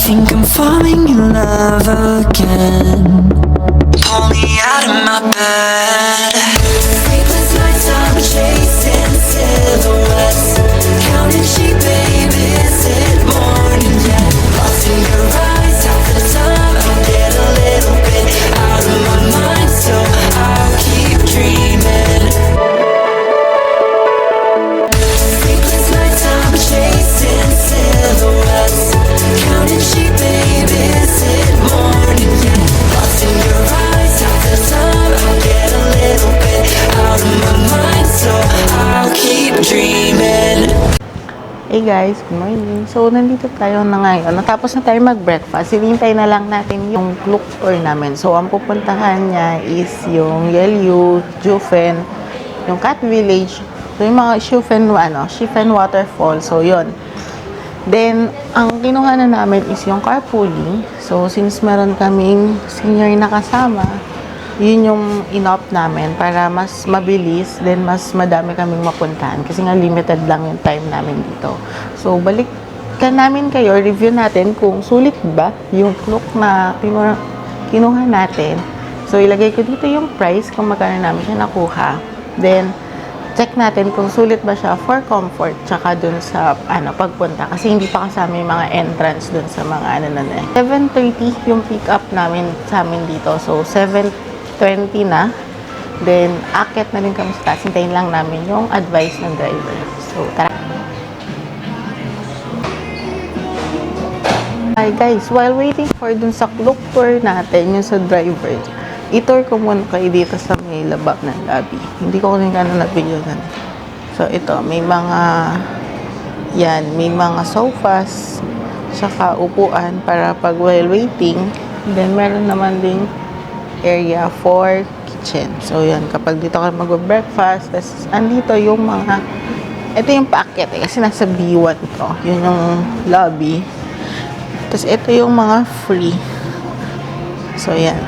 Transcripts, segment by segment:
think I'm falling in love again. Pull me out of my bed. Sleepless nights, I'm chasing silhouettes, counting sheep, baby, is it morning yet? Lost in your eyes, half the time I get a little bit out of my mind, so I'll keep dreaming. Sleepless nights, I'm chasing silhouettes, counting sheep, baby, is it morning yet? Lost in your eyes, half the time I get a little bit out of my mind, so I'll keep dreaming. Hey guys, good morning. So, nandito tayo na ngayon. Natapos na tayo mag-breakfast. Hinintay na lang natin yung look tour namin. So, ang pupuntahan niya is yung Yeollyu, Jufen, yung Cat Village. So, yung mga Shifen Waterfall. So, yon. Then, ang kinuha na namin is yung carpooling. So, since meron kaming senior na kasama, yun yung in-opt namin para mas mabilis, then mas madami kaming mapuntahan kasi nga limited lang yung time namin dito. So, balikan namin kayo, review natin kung sulit ba yung look na kinuha natin. So, ilagay ko dito yung price kung magkano namin siya nakuha. Then, check natin kung sulit ba siya for comfort tsaka dun sa pagpunta kasi hindi pa kasama yung mga entrance dun sa mga 7:30 yung pick up namin sa amin dito. So, 7:20 na. Then, akit na rin kami sa taas. Hintayin lang namin yung advice ng driver. So, tara. Hi guys, while waiting for dun sa look tour natin, yung sa driver, i-tour ko muna kayo dito sa may labak ng lobby. Hindi ko rin na-videoan. So, ito, may mga sofas, saka upuan para pag while waiting. Then, meron naman ding area for kitchen. So, yan. Kapag dito ka mag-breakfast, tapos andito yung ito yung packet kasi nasa B1 to. Yun yung lobby. Tapos, ito yung mga free. So, yan.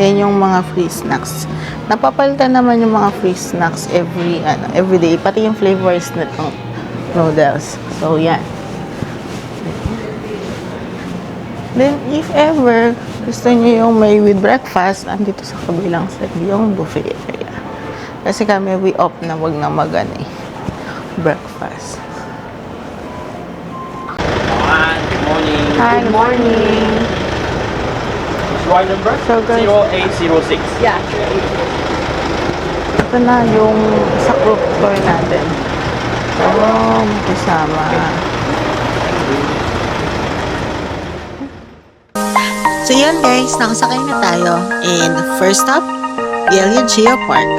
Yan yung mga free snacks. Napapalitan naman yung mga free snacks every day. Pati yung flavors nitong noodles. So, yan. Then, if ever gusto niyo yung may with breakfast, andito sa kabilang side yung buffet area. Kasi kami, we opt na wag na breakfast. Good morning. Hi, good morning. Ride number? So, guys, 0806. yeah. Ito na yung sa group tour natin. Oh, kasama. So yun guys, nakasakay na tayo. And first stop, Yeollyu Geopark.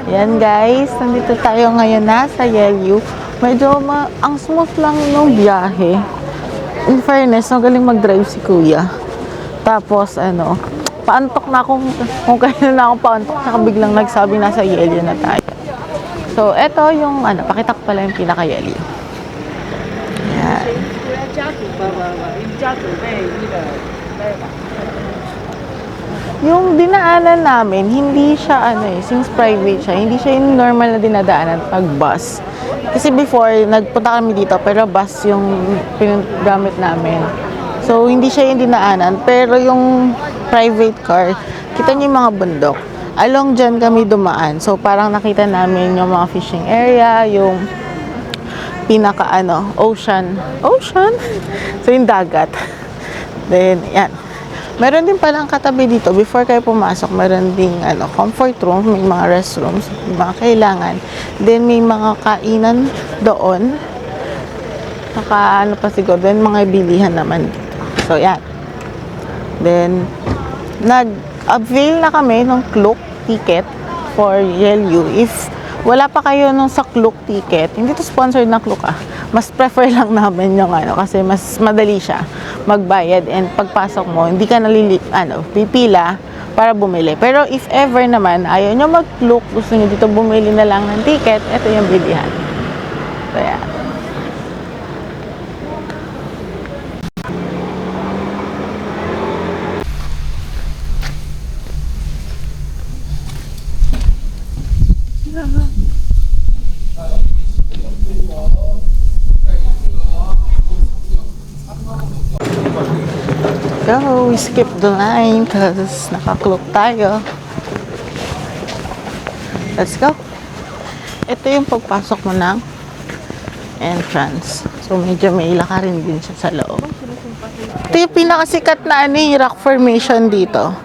Yan guys, nandito tayo ngayon na sa Yeollyu. Medyo ang smooth lang yung biyahe. In fairness, magaling mag-drive si kuya. Tapos paantok na akong, kung kailan na akong paantok, saka biglang nagsabi na sa Yeollyu na tayo. So, eto yung, pakitak pala yung pinaka-Yeollyu. Yan. Yung dinaanan namin, hindi siya since private siya, hindi siya yung normal na dinadaanan pag bus. Kasi before, nagpunta kami dito, pero bus yung pinagamit namin. So, hindi siya yung dinaanan, pero yung private car, kita niyo yung mga bundok. Along dyan kami dumaan. So, parang nakita namin yung mga fishing area, yung ocean. Ocean? So, yung dagat. Then, yan. Meron din palang katabi dito, before kayo pumasok, meron ding comfort room, may mga restrooms, may mga kailangan. Then may mga kainan doon. Saka pa siguro, then mga bilihan naman dito. So yan. Then, nag-avail na kami ng Klook ticket for Yeollyu. If wala pa kayo nung sa Klook ticket, hindi to sponsored na Klook mas prefer lang namin yung kasi mas madali siya magbayad, and pagpasok mo hindi ka pipila para bumili. Pero if ever naman, ayaw nyo mag-look, gusto nyo dito bumili na lang ng ticket, ito yung bilihan. So, yeah. Go, we skip the line because nakaklok tayo. Let's go. Ito yung pagpasok mo ng entrance. So, medyo may lakarin din siya sa loob. Ito yung pinakasikat na rock formation dito.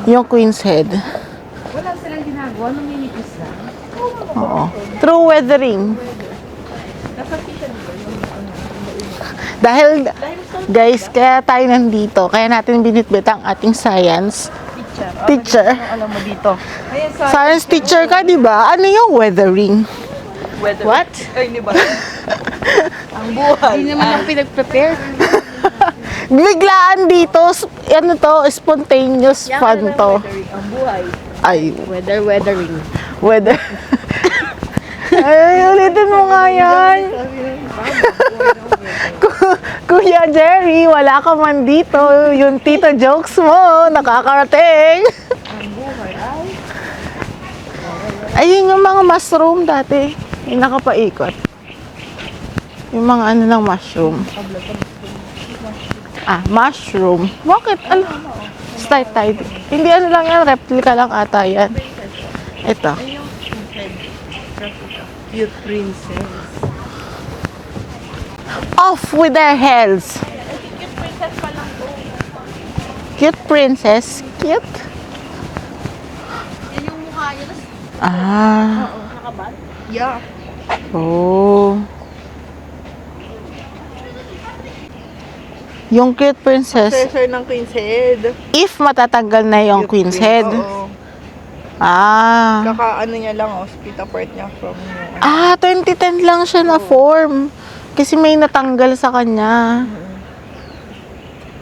Yung Queen's Head. Wala silang ginagawa, numinipis lang. Oo. True weathering. Dahil, guys, kaya tayo nandito. Kaya natin binitbit ang ating science teacher. Alam mo dito. Ayan sa Science teacher ka, di ba? Ano yung weathering? weather. What? Ay, di ba? Ang buhay. Hindi naman ako pinag-prepare. Biglaan dito. Ano to? Spontaneous fun to. Ang buhay. Ay, Weathering. weather. Ay, ulitin mo nga yan. Kuya Jerry, wala ka man dito. Yung tita jokes mo, nakakarating. Ayun yung mga mushroom dati. Yung nakapaikot. Yung mga ano ng mushroom. Ah, mushroom. Bakit? Ano? Start tayo. Hindi ano lang yan, replica lang ata yan. Ito. Cute princess. Off with their heads. Cute princess. Cute. Yan yung mukha niya. Ah. Nakabal? Yeah. Oh. Yung cute princess. Successor ng Queen's Head. If matatanggal na yung queen's head. Oo. Ah. Kaka-ano niya lang, split apart niya from yung... Ah, 2010 lang siya na form. Kasi may natanggal sa kanya.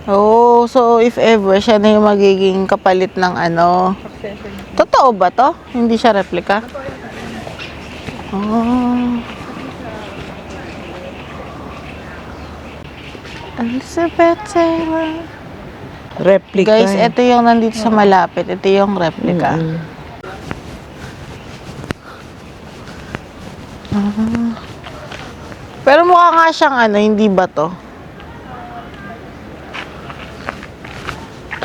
Oh, so if ever siya na yung magiging kapalit ng ano. Successor niya. Totoo ba to? Hindi siya replica? Oh. Elizabeth Taylor. Replica. Guys, ito yung nandito sa malapit. Ito yung replica. Ah. Pero mukha nga siyang ano, hindi ba to?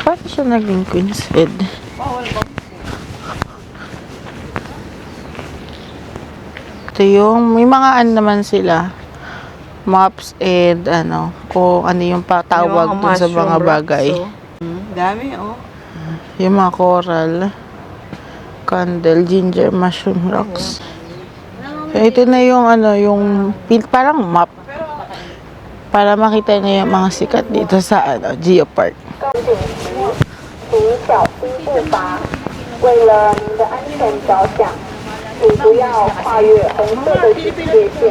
Paano siya naging Queen's Head? Ito yung, may mga ano naman sila. Maps and ano, kung ano yung patawag dun sa mga bagay. Dami, oh. Yung mga coral, candle, ginger, mushroom rocks. So, ito na yung ano, yung parang map. Para makita niyo yung mga sikat dito sa ano, Geopark. 请小心步伐。为了您的安全着想，请不要跨越红色的警戒线。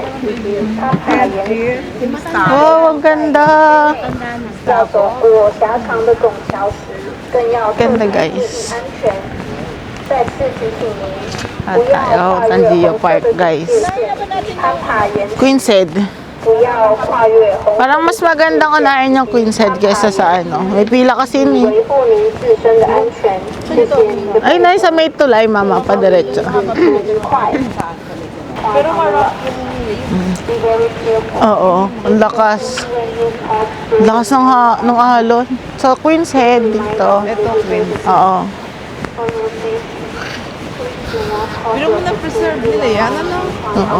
它爬沿 Oh, ang ganda! 要走过狭长的拱桥时，更要特 Ganda 别注 guys. 意安全。再次提醒您， At 不要 tayo sa 跨越红色 Geopark 的 guys. 警戒线。攀爬沿 Queen's Head. 不要跨越红色 Parang mas magandang unahin yung Queen's Head kaysa sa ano. May pila kasi ni. 维护您自身的安全。谢谢您的 Ay, nai sa may tulay, mama, padiretso. 愉快。 Pero marami. Be very careful. Oo, ang lakas. Ang lakas ng alon. Sa Queen's Head dito. Ito, Queen's. Oo. Pero mo na-preserve nila yan, ano? Oo.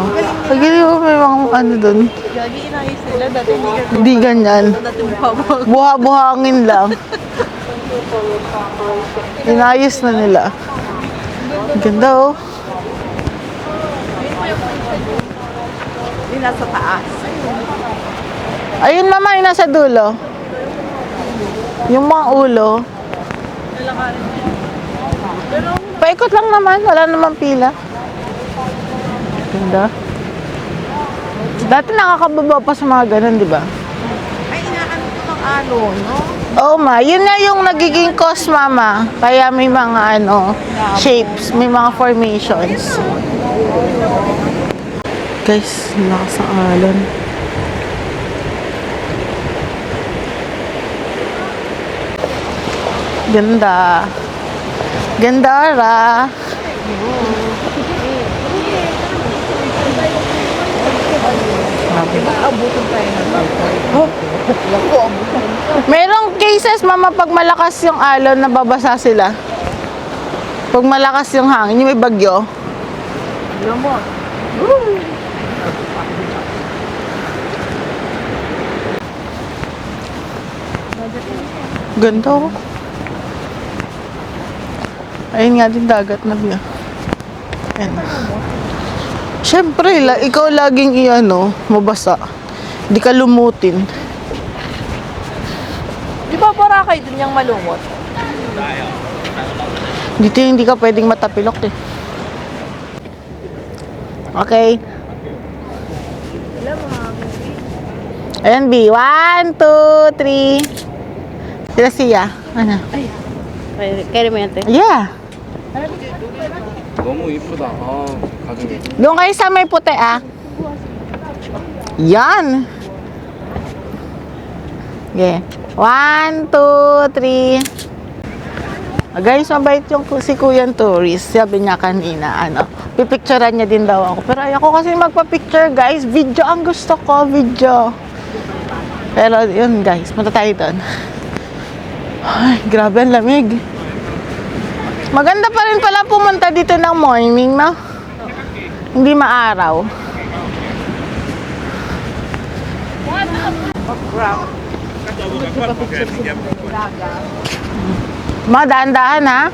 Pag mo may mga ano dun. Gagi inayos nila, dati hindi ka Hindi ganyan. dati mababag. Buha-buhangin lang. Inayos na nila. Ang ganda oh. Hindi nasa taas. Ayun mama, yung nasa dulo. Yung mga ulo. Paikot lang naman, wala namang pila. Ganda. Dati nakakababa pa sa mga ganun, di ba? Ay, inaano ko ng alon, no? Oh ma, yun na yung nagiging cause mama. Kaya may mga shapes, may mga formations. Guys, lakas ang alon. Ganda. Gandara. Merong cases, mama, pag malakas yung alon, nababasa sila. Pag malakas yung hangin, yung may bagyo. Ganda oh. Ayun nga din dagat na biya. Ayan. Siyempre, ikaw laging mabasa. Di ka lumutin. Di ba Boracay dun yung malumot? Dito hindi ka pwedeng matapilok eh. Okay. Ayan, B. 1, 2, 3. Sila siya. Ano? Kaya mo yan, te? Yeah. 너무 이쁘다. 아, 가죽이. Doon kayo sa may puti ah. Yan. Okay. 1, 2, 3. Guys, mabait yung si Kuya Tourist. Sabi niya kanina, pipicturean niya din daw ako. Pero ayoko kasi magpa-picture, guys. Video ang gusto ko, video. Pero yun, guys. Punta tayo doon. Ay, grabe ang lamig. Maganda pa rin pala pumunta dito ng morning, no? Hindi maaraw. Madaan-daan, ha?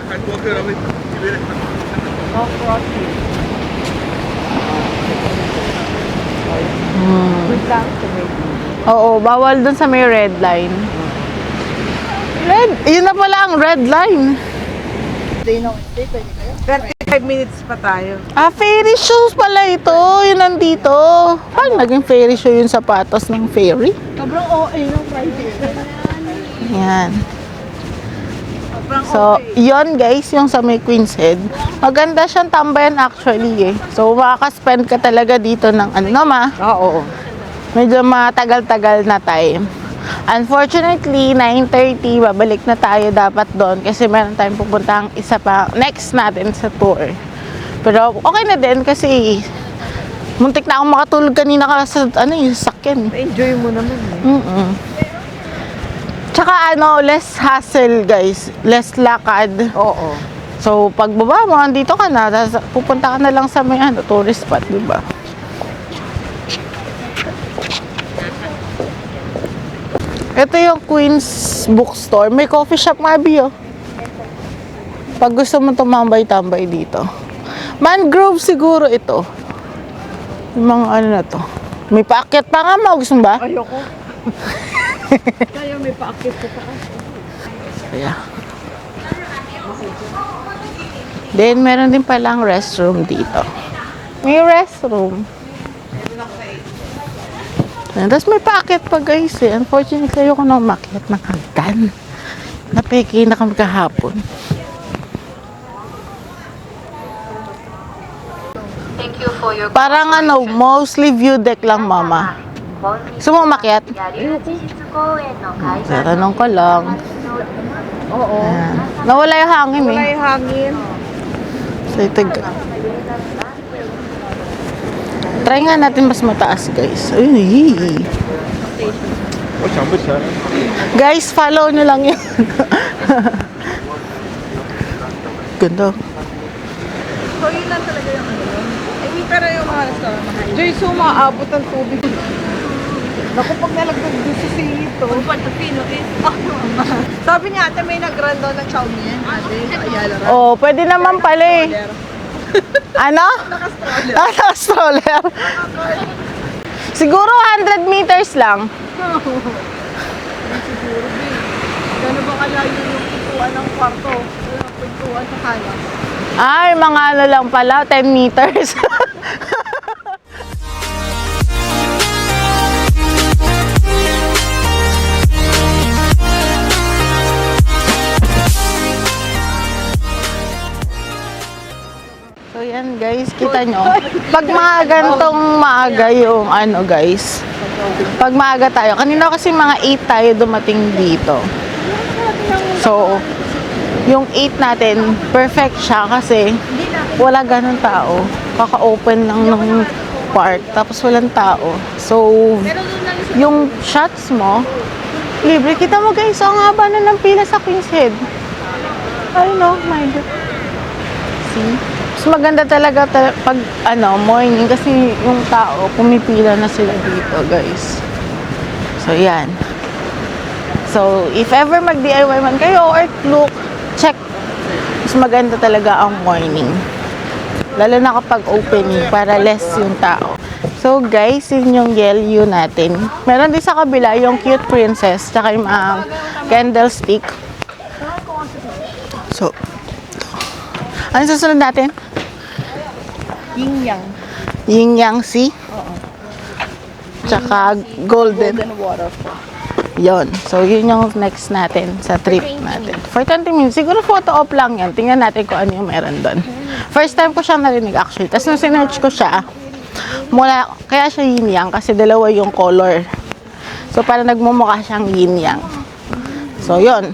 Oo, bawal dun sa may red line. Yun na pala ang red line. 35 minutes pa tayo. Ah, ferry shoes pala ito. Yun nandito. Paano naging ferry shoe yung sapatos ng ferry? Sobrang OA ng Friday. Yan. So, yun guys, yung sa may Queen's Head. Maganda siyang tambayan actually eh. So, makaka-spend ka talaga dito ng ma? Oo. Medyo matagal-tagal na time. Unfortunately, 9:30, babalik na tayo dapat doon kasi meron tayong pupuntang isa pa next natin sa tour. Pero okay na din kasi muntik na akong makatulog kanina ka sa yung sakyan. Enjoy mo naman eh. Tsaka less hassle guys, less lakad. Oo. So pagbaba mo, andito ka na, pupunta ka na lang sa may tourist spot, di ba? Ito yung Queen's Bookstore. May coffee shop nga, Bio. Pag gusto mo tumambay-tambay dito. Mangrove siguro ito. Yung mga na to. May paakyat pa nga, mo. Gusto mo ba? Ayoko. Kaya may paakit ko pa kasi. Yeah. Then, meron din palang restroom dito. May restroom. Tapos may paakyat pa guys eh. Unfortunately, ayoko nang umakyat ng hagdan. Napeke na kami kahapon. Thank you for your Parang mostly view deck lang, mama. Gusto mo umakyat? Tatanong ko lang. Oo. Ayan. Nawala yung hangin eh. Wala yung hangin. So, ito. Try nga natin mas mataas, guys. Ay. Guys, follow nyo lang yun. Ganda. So, yun lang talaga yung pero yung mga restaurant mahal. Joy, so maaabot ang tubig. Naku, pag nalagdag doon sa sito. Sabi niya, ate, may nag-run daw ng chow mein. Ate, Ayala Run. Oh, pwede naman pala eh. Ano? Naka-stroller. Siguro 100 meters lang. Siguro, babe. Gano'n ba kalayo yung pintuan ng kwarto? Yung pintuan sa kanan? Ay, mga lang pala, 10 meters. So yan guys, kita nyo. Pag mga gantong maaga yung ano guys. Pag maaga tayo. Kanina kasi mga 8 tayo dumating dito. So, yung 8 natin, perfect siya kasi wala ganun tao. Kaka-open lang ng park. Tapos walang tao. So, yung shots mo, libre. Kita mo guys, ang haba na ng pila sa Queen's Head. I know, my God. See? Mas maganda talaga pag morning kasi yung tao pumipila na sila dito, guys. So yan. So if ever mag DIY man kayo or look, check. Mas maganda talaga ang morning. Lalo na kapag opening para less yung tao. So guys, yun yung Yelyu natin. Meron din sa kabila yung Cute Princess tsaka yung mga candlestick. So, ano susunod natin? Yin-yang. Yin-yang Sea. Tsaka golden waterfall. yon. So, yun yung next natin sa trip natin. For 20 minutes. Siguro photo op lang yan. Tingnan natin kung ano yung meron doon. First time ko siyang narinig actually. Tapos nung sinerch ko siya, kaya siya yin-yang kasi dalawa yung color. So, parang nagmumukha siyang yin-yang. So, yun.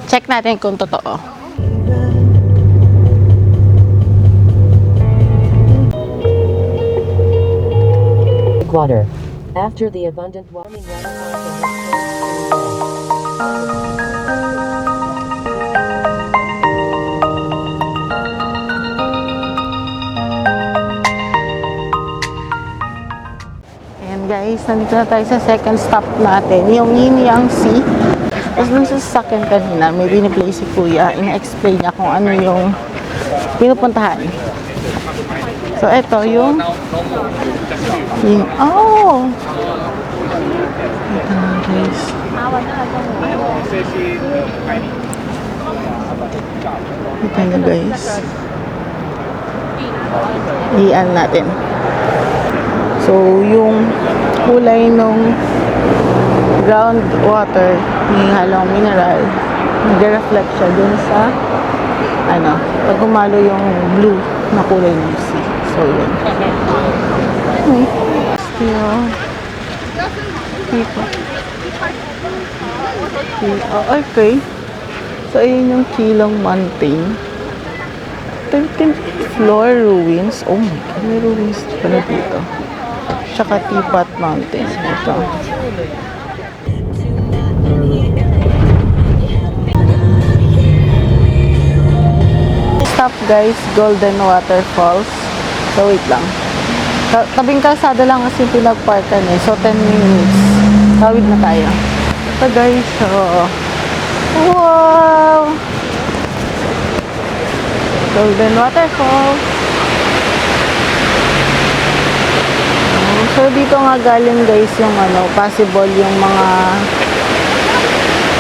Check natin kung totoo. Water. After the abundant warming waterfall. Ayan guys, nandito na tayo sa second stop natin. Yung Yin-yang Sea. Tapos dun sa sasakyan kanina, may biniplay si Kuya. Ina-explain niya kung ano yung pinupuntahan. So, ito yung oh! Ito na guys. Ito na guys. Iyan natin. So, yung kulay ng groundwater, may halong mineral, nag-reflect siya dun sa pag humalo yung blue na kulay ng sea. So, yun. Still, dito. Okay. So, ayun yung Kilong Mountain. 13th floor ruins. Oh my God, may ruins pala dito. Tsaka Teapot Mountain. Ito. Stop guys, Golden Waterfalls. So wait lang. Tabing kalsada lang kasi pinagparkan eh. So 10 minutes. Tawid na tayo. Ito guys, so wow! Golden Waterfalls. So dito nga galing guys yung possible yung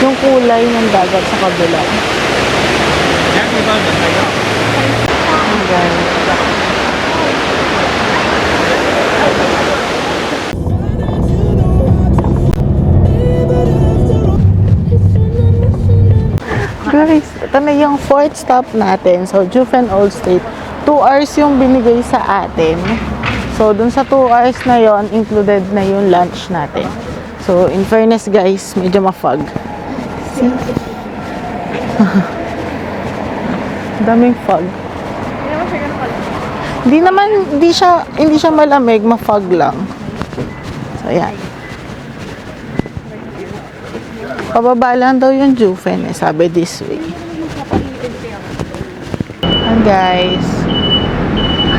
yung kulay ng dagat sa kabila. Ayan. Guys, ito na yung fourth stop natin. So, Jufen Old State. 2 hours yung binigay sa atin. So, dun sa 2 hours na yon included na yung lunch natin. So, in fairness guys, medyo ma-fog. See? Daming fog. Hindi siya malamig, ma-fog lang. So, ayan. Pababa lang daw yung Jufen, sabi this way. And guys,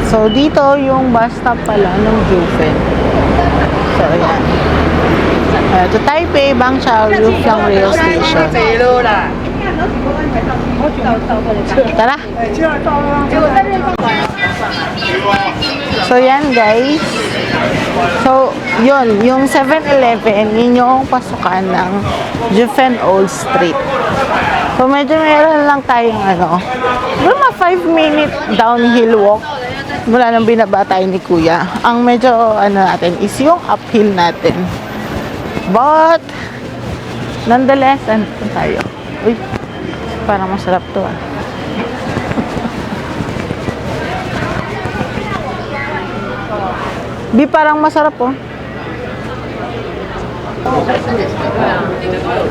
so dito yung bus stop pala ng Jufen. So, ayan. To Taipei, Bangchao, Yuflang Rail Station. Tara! So, yan guys. So, yun. Yung 7-Eleven, yun yung pasukan ng Jufen Old Street. So, medyo meron lang tayong mga 5-minute downhill walk mula nang binaba tayo ni Kuya. Ang medyo natin is yung uphill natin. But, nonetheless, tayo. Uy, parang masarap to Bi, parang masarap oh.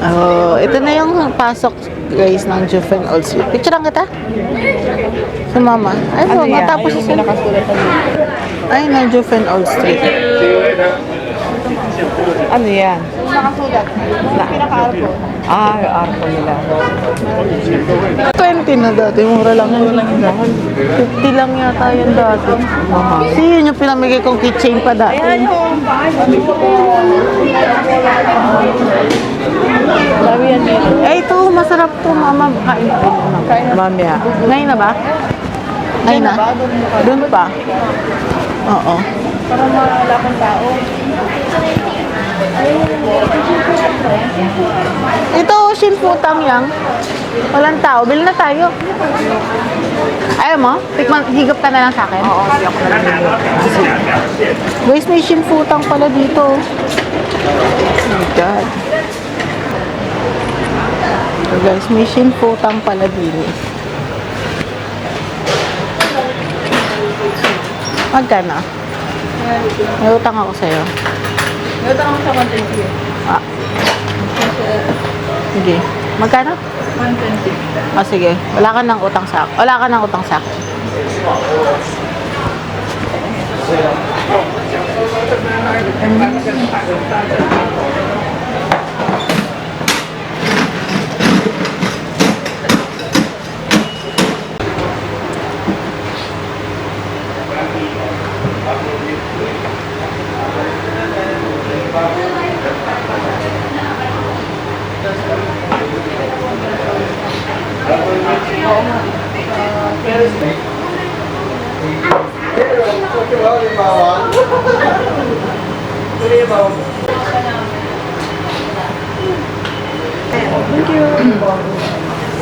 Oh, ito na yung pasok guys ng Juven Old Street. Picturean kita? Sa mama. Ay, so, matapos yung ay, na Juven Old Street. Ano yan? Nakasulat. Pinaka-arko. Ah, yung arko nila. 20 na dati, mura lang yun. 50 lang yata yun dati. Kasi yun yung pinamigay kong keychain pa dati. Dami yan dito. Eh, ito, masarap to, mama. Kain pa. Mamaya. Ngayon na ba? Ngayon na? Doon pa? Oo. Para wala kang tao. Ito, shinputang yang. Walang tao. Bili na tayo. Ayaw mo? Tikman, higop ka na lang sa akin? Oo, hindi ako na lang. Guys, may shinputang pala dito. Oh my God. So guys, may shinputang pala dito. Magkano? May utang ako sa'yo. May utang ako sa 120. Ah. Sige. Magkano? 120. Ah, sige. Wala ka nang utang sa akin. Wala ka nang utang sa akin.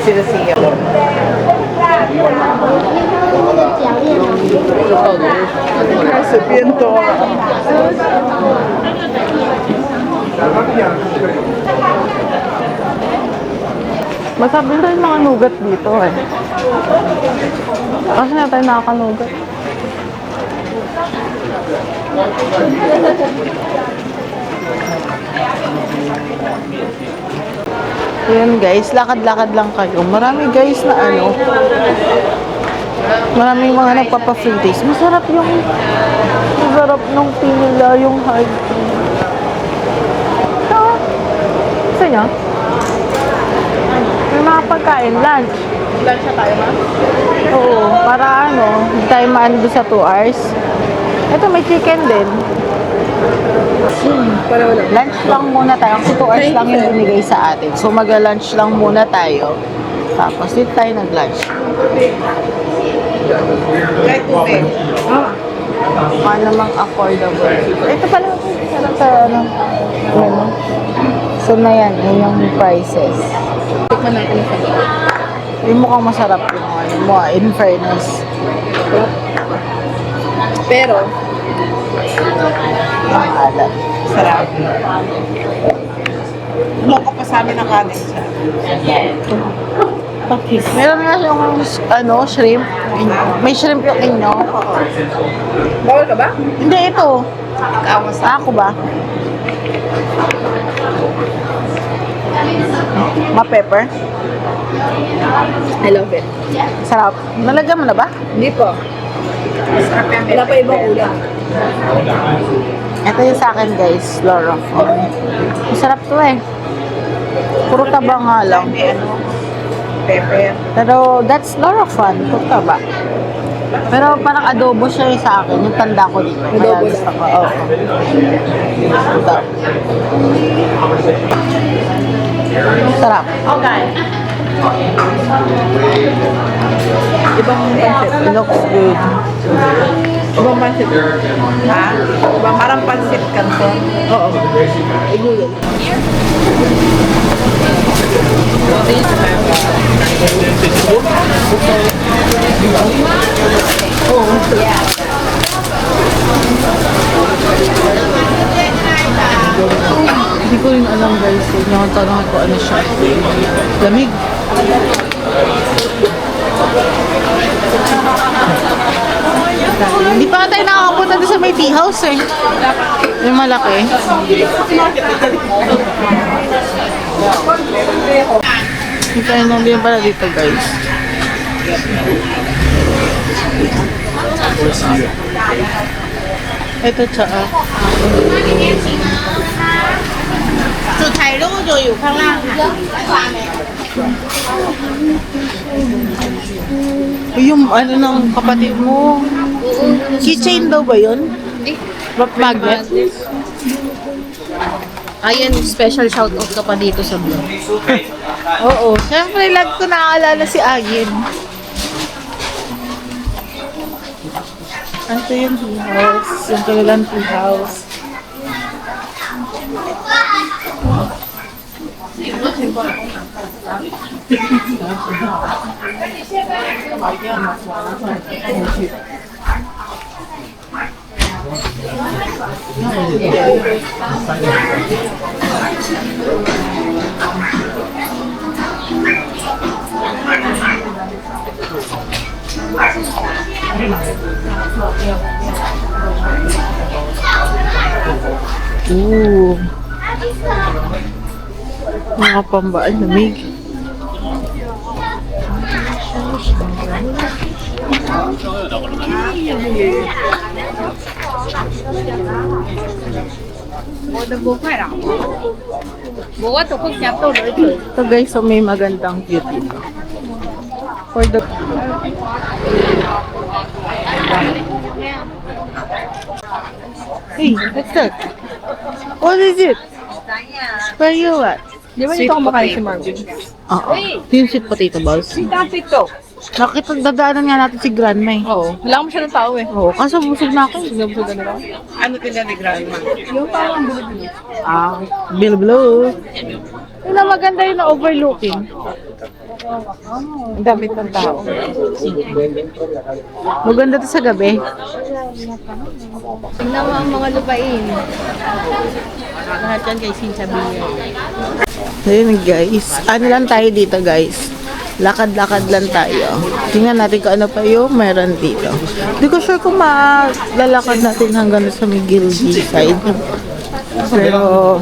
Sila siya. Kasi pinto. Masarap din tayo mga nugat dito eh. Kasi na tayo nakakanugat. Ayan guys, lakad-lakad lang kayo. Marami guys na ano. Maraming mga nagpapa-free taste. Masarap nung pinila, yung hard tea. Ito. Gusto nyo? May mga pagkain, lunch. Lunch na tayo, ma? Oo, para ano, hindi tayo maano doon sa 2 hours. Ito, may chicken din. Para wala. Lunch lang muna tayo. Kasi 2 hours lang yung binigay sa atin. So, mag-lunch lang muna tayo. Tapos, dito tayo nag-lunch. Kahit tubig. Mga namang affordable. Ito pala, sarap sa ano. Ano. So, na yan, yun yung prices. Tikman natin sa Yung mukhang masarap yung ano mo, in fairness. Pero, Ang alat. sarap. Loko pa sa amin ang kanin siya. Meron nga yung ano, shrimp. May shrimp yung inyo. Bawal ka ba? Hindi, ito. Ako ba? Ma-pepper? I love it. Sarap. Nalagyan mo na ba? Hindi po. Wala pa ibang ulam. Ito yung sa akin guys, Laura. Masarap to eh. Puro taba nga lang. May ano, pepper. Pero that's Laura fun. Puro taba. Pero parang adobo siya yung sa akin. Yung tanda ko dito. Kaya Adobo gusto ko. Oo. Ito. Sarap. Okay. Ibang pansit. It looks good. Ibang pansit. Ha? Ibang parang pansit kanton. Oo. Igulog. Hindi ko rin alam guys. Huwag niyo akong tanong ko ano siya. Lamig. Hindi pa tayo nakakapunta doon sa may tea house eh. Yung malaki. Hindi tayo nandiyan pala dito guys. Ito tsaka. Yung ano ng kapatid mo. Keychain daw ba yun? Magnet? Ayan, special shoutout ka pa dito sa vlog. Oo. Siyempre, lag ko naaalala si Ayin. Ano yung tea house? Yung kanilang tea house. Ooh. Mga pambaan, lamig. Ito guys, so may magandang view dito. For the... Hey, what's that? What is it? Where you at? Di ba dito kumakain si Marvin? Oo. Ito yung sweet potato balls. Tapit to. Nakipagdadaanan nga natin si Grandma eh. Oo. Wala mo siya ng tao eh. Oo, kaso busog na ako. Sinabsugan na lang. Ano tinda ni Grandma? Yung parang bulo-bulo. Ah, Bilblo. Yun na maganda yun na overlooking. Ang damit ng tao. Maganda to sa gabi. Tingnan mo ang mga lupain. Lahat yan kay Cynthia Villar. Ayun guys. Ano lang tayo dito guys. Lakad-lakad lang tayo. Tingnan natin kung ano pa yung meron dito. Hindi ko sure kung malalakad natin hanggang sa may Gilby side. Pero,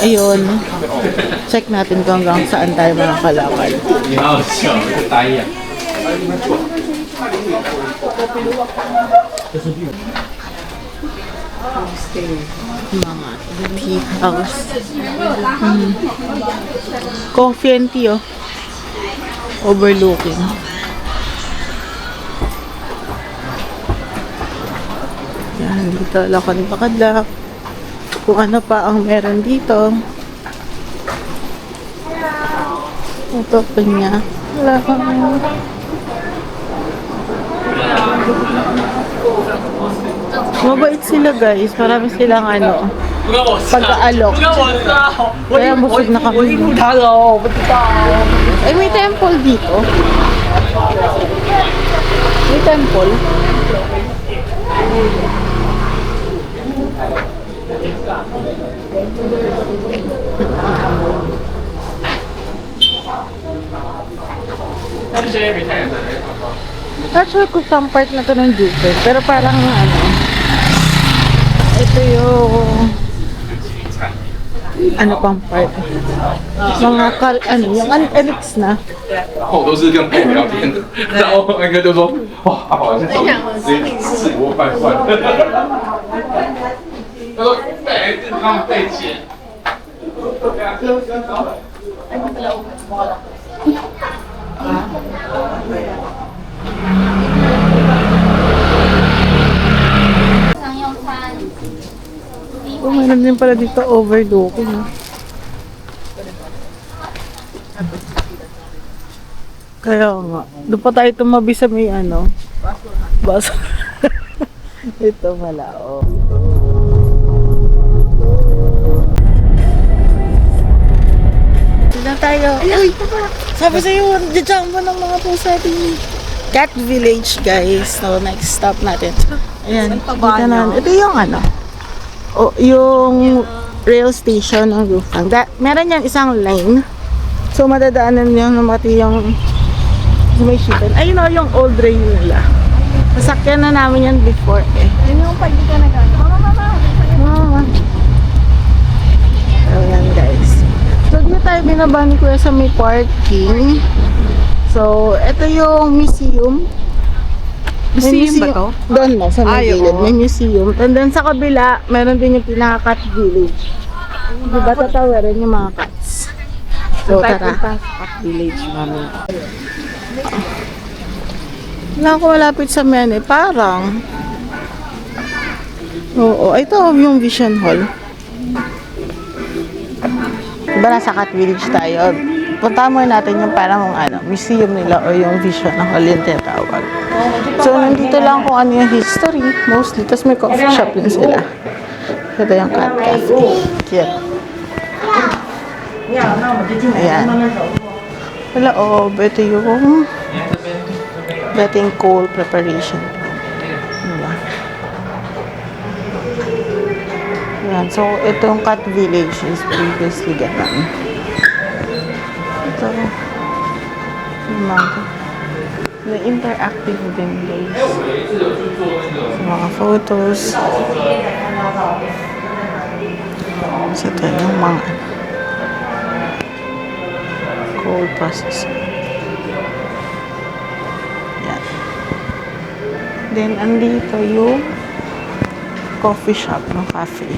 ayun. Check natin kung hanggang saan tayo makakalakad. Mga tea house. Coffee and tea, oh. Overlooking. Yan, dito lakad-lakad. Kung ano pa ang meron dito. Ito pa niya. Wala kang... Mabait sila guys. Marami silang ano, pag-aalok. Kaya busog na kami. Ay, may temple dito. May temple. Not sure kung saan part na to ng Jupiter. Pero parang ano, ito yung ano pang part. Mga ano, yung annex na. 我都是跟朋友聊天的，然后那个就说，哇，阿宝现在直接4-5块算了。他说，对，浪费钱。 Oh, meron din pala dito overlooking. Kaya nga, doon pa tayo tumabi sa may ano, baso. Ito malao. Tignan tayo. Uy, sabi sa'yo, dyan mo ng mga pusa din. Cat Village, guys. So, next stop natin. Ayan, dito na. Ito yung ano, o, yung rail station ng Lufang. Meron yan isang line. So, madadaanan nyo na mati yung may shipping. Ayun o, yung old rail nila. Sasakyan na namin yan before eh. Yun yung pag di ka nagano. Mama. Ayan guys. So dito tayo binaba ni Kuya sa may parking. So ito yung museum. May Museum ba to? Doon mo, sa may Ay, gilid. oo. May museum. And then sa kabila, meron din yung pinaka-cat village. Diba tatawarin yung mga cats? So tara. Village mami. Wala ko malapit sa men eh. Parang. Oo. Ito yung Vision Hall. Diba nasa Cat Village tayo? Punta mo natin yung parang ano, museum nila o yung Vision Hall yung tinatawag. So, nandito lang kung ano yung history, mostly. Tapos may coffee shop din sila. Ito yung Cat Cafe. Cute. Ayan. Wala, ito yung betting coal preparation. Diba? Ayan. So, itong Cat Village is previously ganun. Ito. Yung may interactive windows. Sa mga photos. So, ito yung mga cold processing. Yan. Then, andito yung coffee shop, no? Cafe.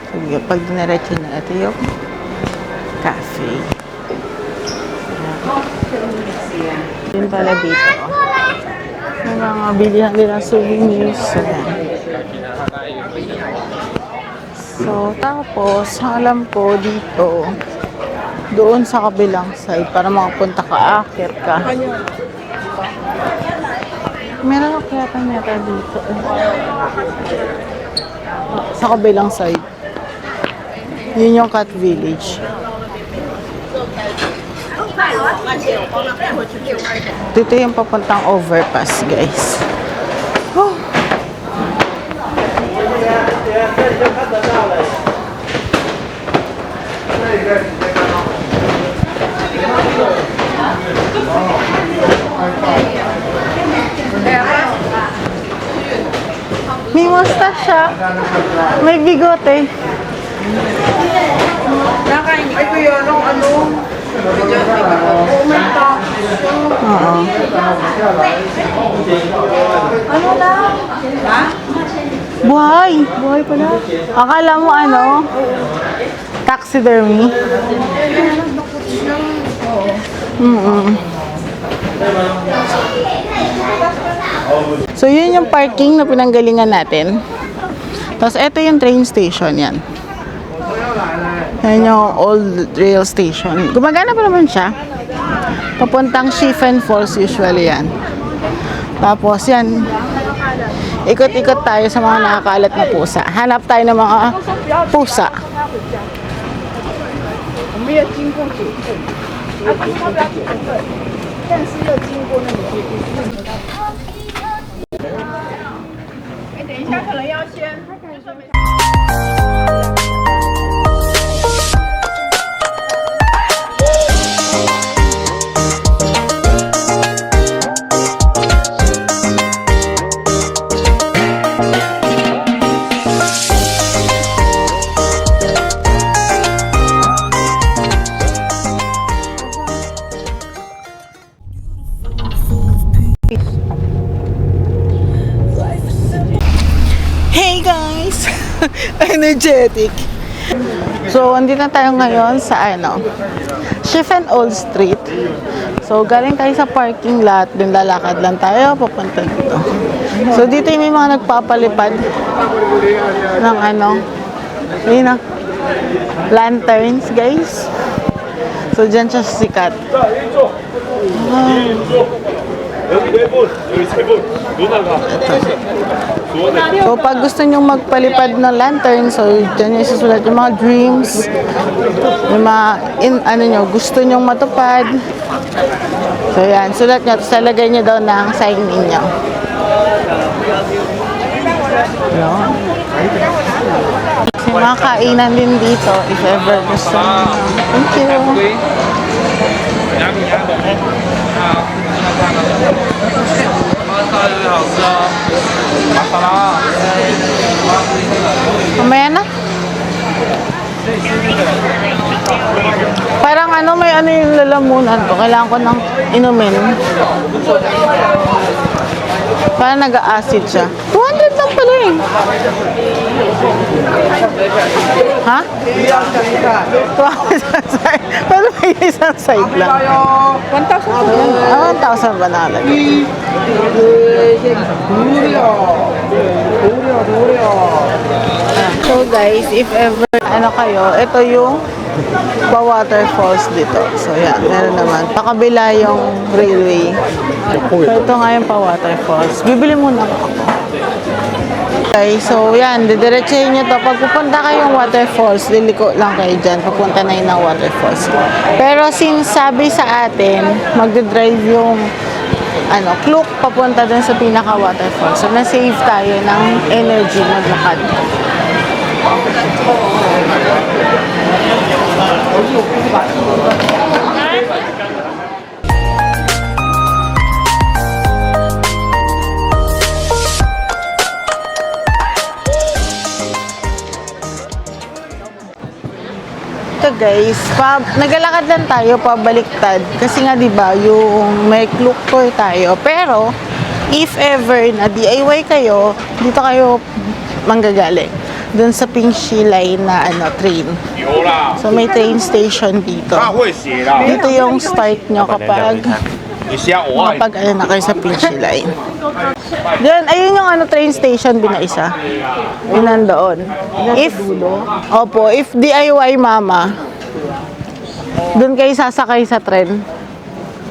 So, pag dinaretso na, ito yung cafe. Yun pala dito. May mga bilihan din ng souvenirs. So, tapos, alam ko dito, doon sa kabilang side, para makapunta ka, akit ka. Meron ako yata dito. Sa kabilang side. Yun yung Cat Village. Dito yung papuntang overpass, guys. Oh. May mustache siya. May bigote. Ay, kuya, ano? Oo. Ano lang? Ha? Buhay! Buhay pala. Akala mo ano? Taxidermy? So, yun yung parking na pinanggalingan natin. Tapos, ito yung train station yan. Yan yung old rail station. Gumagana pa naman siya. Papuntang Chifen Falls usually yan. Tapos, yan. Ikot-ikot tayo sa mga nakakalat na pusa. Hanap tayo ng mga pusa. 我们要经过九份，啊，不是要不要九份，但是要经过那个九份。哎，等一下，可能要先。 Hey guys! Energetic! So, andito na tayo ngayon sa Chifen Old Street. So, galing tayo sa parking lot, din lalakad lang tayo, papunta dito. So, dito yung may mga nagpapalipad ng yun na, lanterns, guys. So, dyan siya sikat. So, pag gusto nyong magpalipad ng lantern, so, dyan yung isusulat yung mga dreams, yung mga, gusto nyong matupad. So, yan, sulat nyo, tapos talagay nyo daw ng sign ninyo. Yan. Kasi mga kainan din dito, if ever gusto nyo. Thank you. Mamaya na. Parang ano, may ano yung lalamunan ko. Kailangan ko ng inumin. Parang nag-acid siya. 200 lang pala eh. Ha? 200 side. Pero may isang side lang. 1,000. Ah, 1,000 ba nalagay? So guys, if ever ano kayo, ito yung pa-waterfalls dito. So yan, meron naman. Pakabila yung railway. So ito nga yung pa-waterfalls. Bibili muna ako. Okay, so yan, didiretsahin nyo to. Pag pupunta kayong waterfalls, liliko lang kayo dyan. Papunta na yun ng waterfalls. Pero since sabi sa atin, magdadrive yung ano, Klook papunta dun sa pinaka-waterfalls. So, na-save tayo ng energy maglakad. Ito guys, nagalakad lang tayo pabaliktad kasi nga 'di ba yung may Klook tour tayo. Pero if ever na DIY kayo, dito kayo manggagaling. Doon sa Pingxi line na ano, train. So may train station dito. Dito yung start nyo kapag ano na kayo sa Pingxi line. Diyan, ayun yung ano, train station binaisa. Yun nandoon. If DIY mama, doon kayo sasakay sa tren.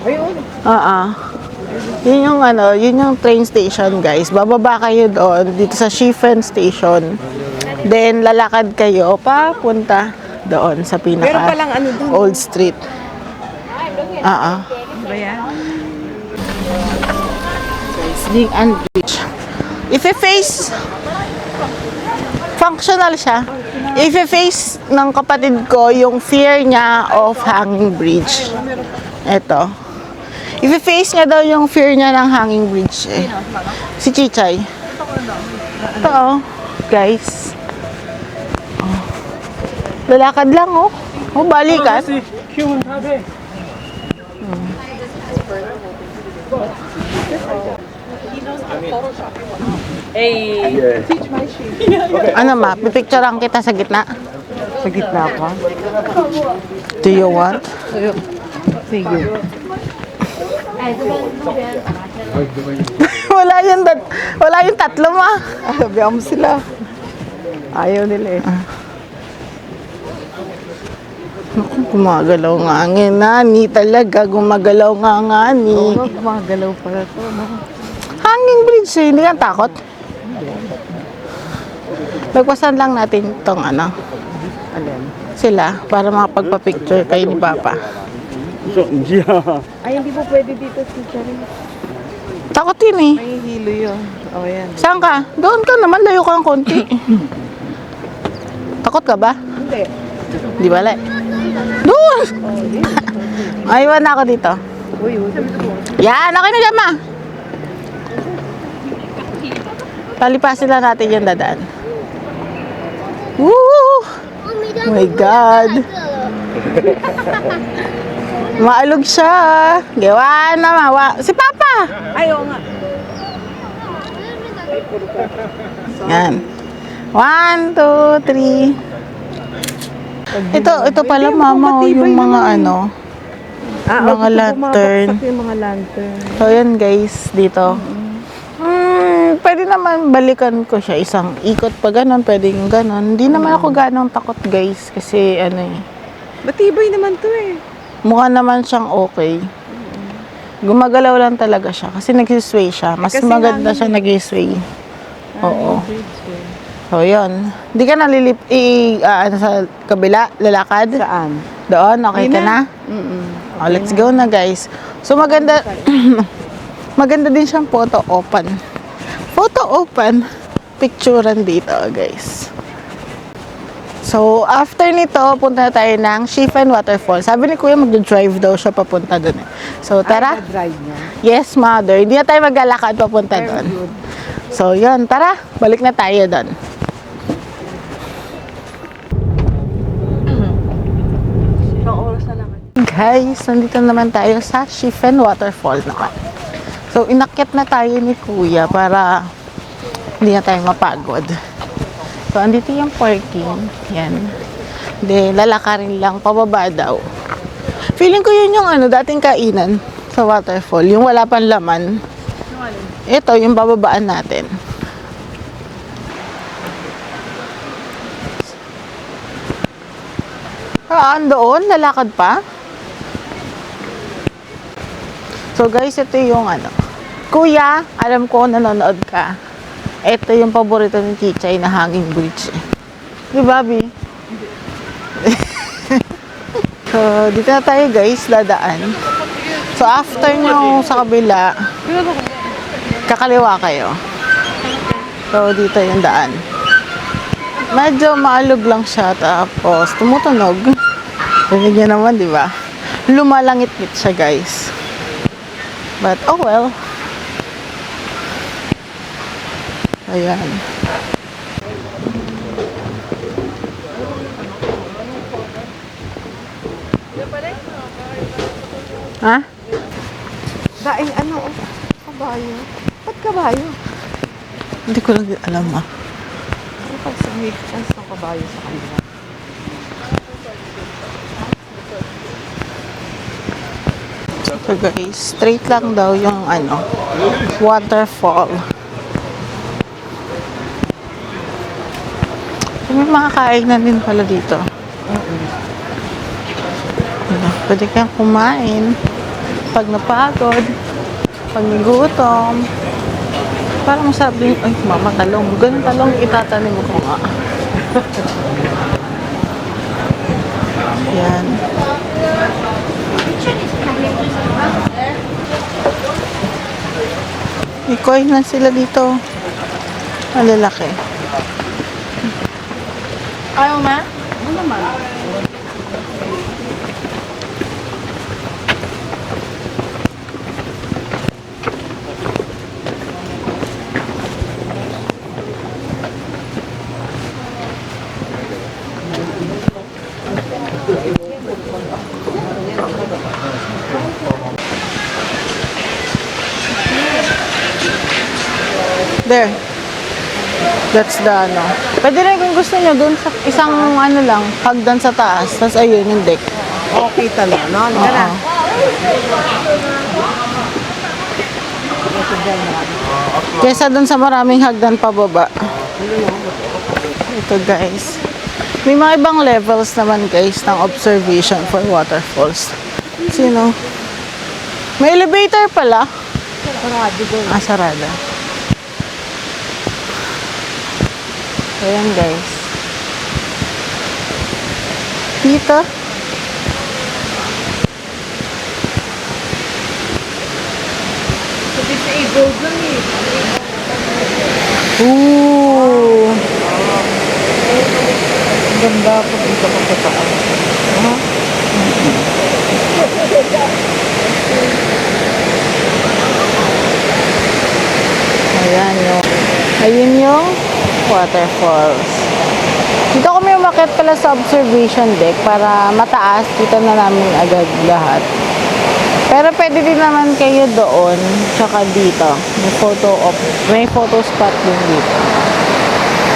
Ayun. Yun yung ano, yun yung train station guys. Bababa kayo doon, dito sa Shifen Station. Then, lalakad kayo papunta doon sa pinaka Meron palang ano doon. Old Street. Ba yan? Sling and Bridge. If i-face, functional siya. If i-face ng kapatid ko yung fear niya of hanging bridge. Eto. If i-face niya daw yung fear niya ng hanging bridge eh. Si Chichay. Ito oh, guys. Oh. Lalakad lang oh. Oh, balikan. Ano ma? Pipicturean kita sa gitna? Sa gitna pa. Do you want? Sige. wala yung tatlo ma. Sabihan mo sila. Ayaw nila eh. Naku, gumagalaw nga ang nani talaga. Gumagalaw nga nga ni. Oo, gumagalaw pala to. No? Hanging bridge eh. Hindi ka takot? Nagpasan lang natin itong ano. Alin? Sila para makapagpa-picture kayo ni Papa. Ay, hindi po pwede dito si Charing. Takot yun eh. May hilo yun. O, yan. Saan ka? Doon ka naman. Layo ka ng konti. Takot ka ba? Hindi. Di ba la? Doon! Aywan na ako dito. Uy. Yan! Okay na dyan ma! Palipasin lang natin yung dadaan. Woo! Oh my God! Maalog siya. Gawa na ma. Si Papa! Ayaw nga. Yan. 1, 2, 3. Ito pala mama, oh, yung mga ano, mga lantern. Yung mga lantern. So yan guys, dito. Pwede naman balikan ko siya isang ikot pa ganon, pwede yung ganon. Hindi naman ako ganong takot guys, kasi ano eh. Matibay naman to eh. Mukha naman siyang okay. Gumagalaw lang talaga siya kasi nag-sway siya. Mas Kasi maganda siya nag-sway. Oo. So, yun. Hindi ka nalilip, ano sa kabila, lalakad? Saan? Doon, okay ka na? Oh, let's go na, guys. So, maganda, maganda din siyang photo open. Photo open, picturean dito, guys. So, after nito, punta na tayo ng Shifen Waterfall. Sabi ni Kuya, mag-drive daw siya papunta doon. So, tara. Drive niya. Yes, mother. Hindi na tayo maglalakad papunta doon. So, yun. Tara, balik na tayo doon. Guys, nandito naman tayo sa Shifen Waterfall naman. So, inakyat na tayo ni Kuya para hindi na tayo mapagod. So, andito yung parking. Yan. Hindi, lalakarin lang. Pababa daw. Feeling ko yun yung dating kainan sa waterfall. Yung wala pang laman. Ito, yung bababaan natin. Doon? Lalakad pa? So guys, ito yung Kuya, alam ko nanonood ka. Ito yung paborito ni Chichay na hanging bridge. Di ba, Bi? So, dito na tayo guys, dadaan. So, after nyo sa kabila, kakaliwa kayo. So, dito yung daan. Medyo maalog lang siya, tapos tumutunog. Rinig nyo naman, di ba? Lumalangit-ngit siya guys. But, oh well. Ayan. Ha? Daing kabayo. Ba't kabayo? Hindi ko lang alam Ano pag significance ng kabayo sa kanila? So guys, straight lang daw yung waterfall. May mga kainan din pala dito. Pwede kang kumain pag napagod, pag nagutom. Parang sabi, ay mama, talong. Ganun talong itatanim ko nga. Yan. Ikoy na sila dito. Malalaki. Ayaw ma? Ano naman? There. That's the Pwede rin kung gusto nyo dun sa isang lang, hagdan sa taas. Tapos ayun yung deck. Okay tala, no? Tara. Kesa dun sa maraming hagdan pababa. Ito guys. May mga ibang levels naman guys ng observation for waterfalls. Sino? May elevator pala. Sarada. Ayan guys. Dito. Disabled lang eh. Ooh. Ganda po dito ko sa taas. Ayan yung ayun yung waterfalls. Dito kami umakyat pala sa observation deck para mataas. Dito na namin agad lahat. Pero pwede din naman kayo doon tsaka dito. May photo spot din dito.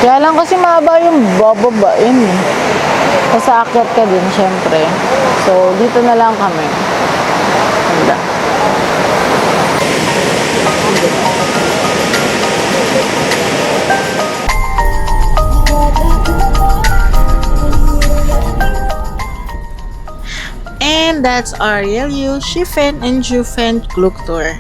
Kaya lang kasi mahaba yung bababain eh. Kasi aakyat ka din syempre. So dito na lang kami. Ganda. And that's our Yeoyu Shifen and Jufen Kluk tour.